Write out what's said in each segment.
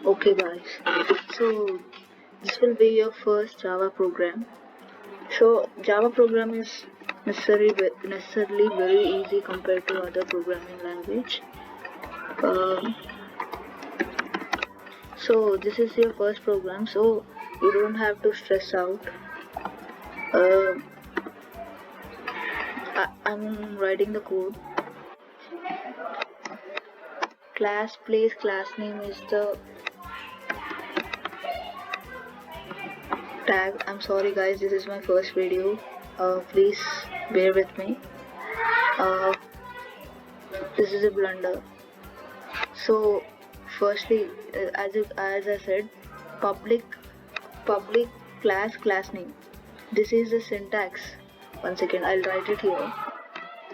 Okay guys, so this will be your first Java program. So Java program is necessarily very easy compared to other programming language. So this is your first program, so you don't have to stress out. I'm writing the code. Class place class name is the tag. I'm sorry guys, this is my first video. Please bear with me. This is a blunder. So firstly, as I said, public class name. This is the syntax. One second, I'll write it here.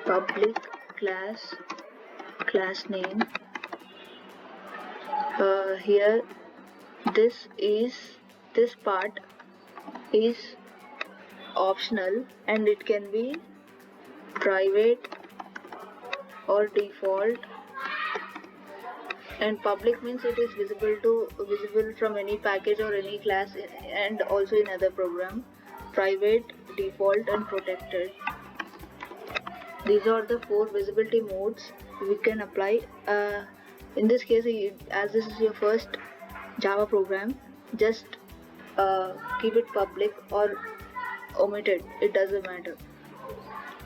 Public class name. Here, this part is optional and it can be private or default, and public means it is visible from any package or any class, and also in other program. Private, default and protected. These are the 4 visibility modes we can apply. In this case, as this is your first Java program, just keep it public or omit it, it doesn't matter.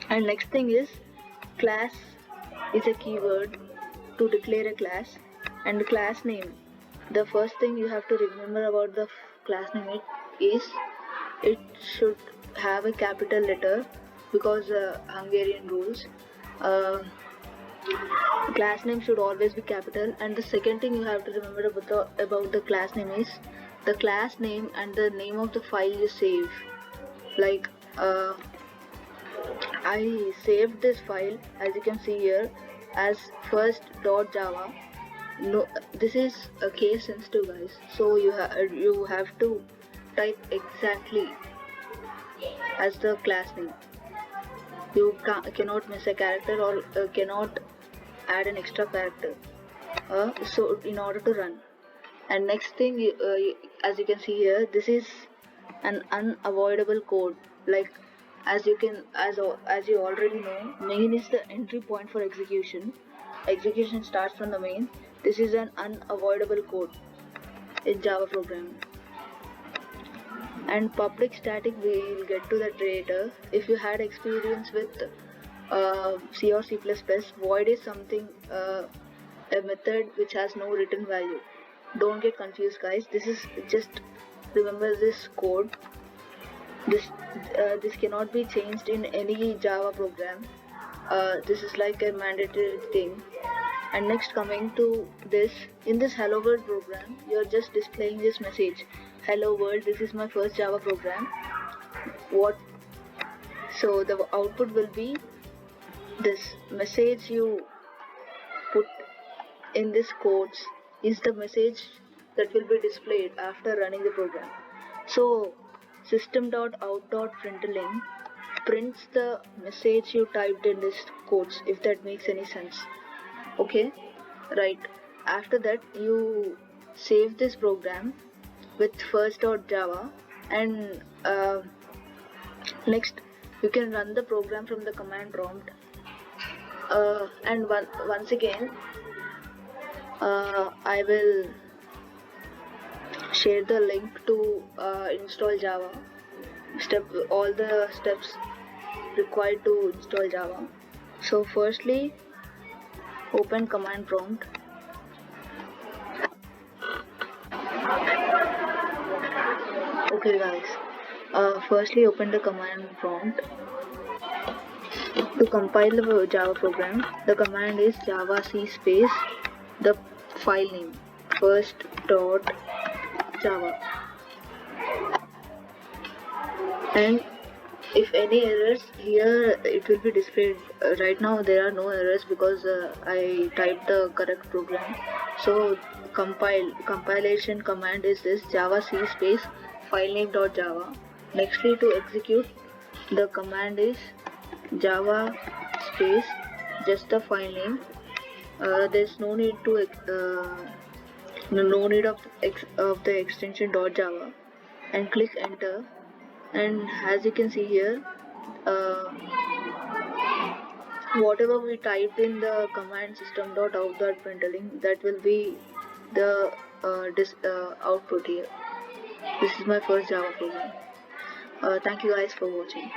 And next thing is, class is a keyword to declare a class. And class name, the first thing you have to remember about the class name is it should have a capital letter, because Hungarian rules. Class name should always be capital. And the second thing you have to remember about the class name is the class name and the name of the file you save. Like I saved this file, as you can see here, as first.java. No, this is a case sensitive guys, so you have to type exactly as the class name. You cannot miss a character or cannot add an extra character, so in order to run. And next thing, as you can see here, this is an unavoidable code. Like as you already know, main is the entry point for execution. Execution starts from the main. This is an unavoidable code in Java programming. And public static, we will get to that later. If you had experience with C or C++, void is something, a method which has no written value. Don't get confused guys, this is just remember this code. This cannot be changed in any Java program. This is like a mandatory thing. And next, coming to this, in this hello world program, you're just displaying this message, hello world, this is my first Java program. So the output will be this message you put in this quotes is the message that will be displayed after running the program. So System.out.println prints the message you typed in this quotes, if that makes any sense. Okay, right. After that, you save this program with first.java, and next you can run the program from the command prompt. And once again, I will share the link to install Java. All the steps required to install Java. So firstly, open command prompt. Okay guys, firstly open the command prompt. To compile the Java program, the command is javac space the file name first.java, and if any errors here, it will be displayed. Right now there are no errors because I typed the correct program. So compilation command is this javac space filename.java. Nextly, to execute, the command is java space just the file name There's no need to no need of the extension .java, and click enter. And as you can see here, uh, whatever we typed in the command system.out.println, that will be the output here. This is my first Java program. Thank you guys for watching.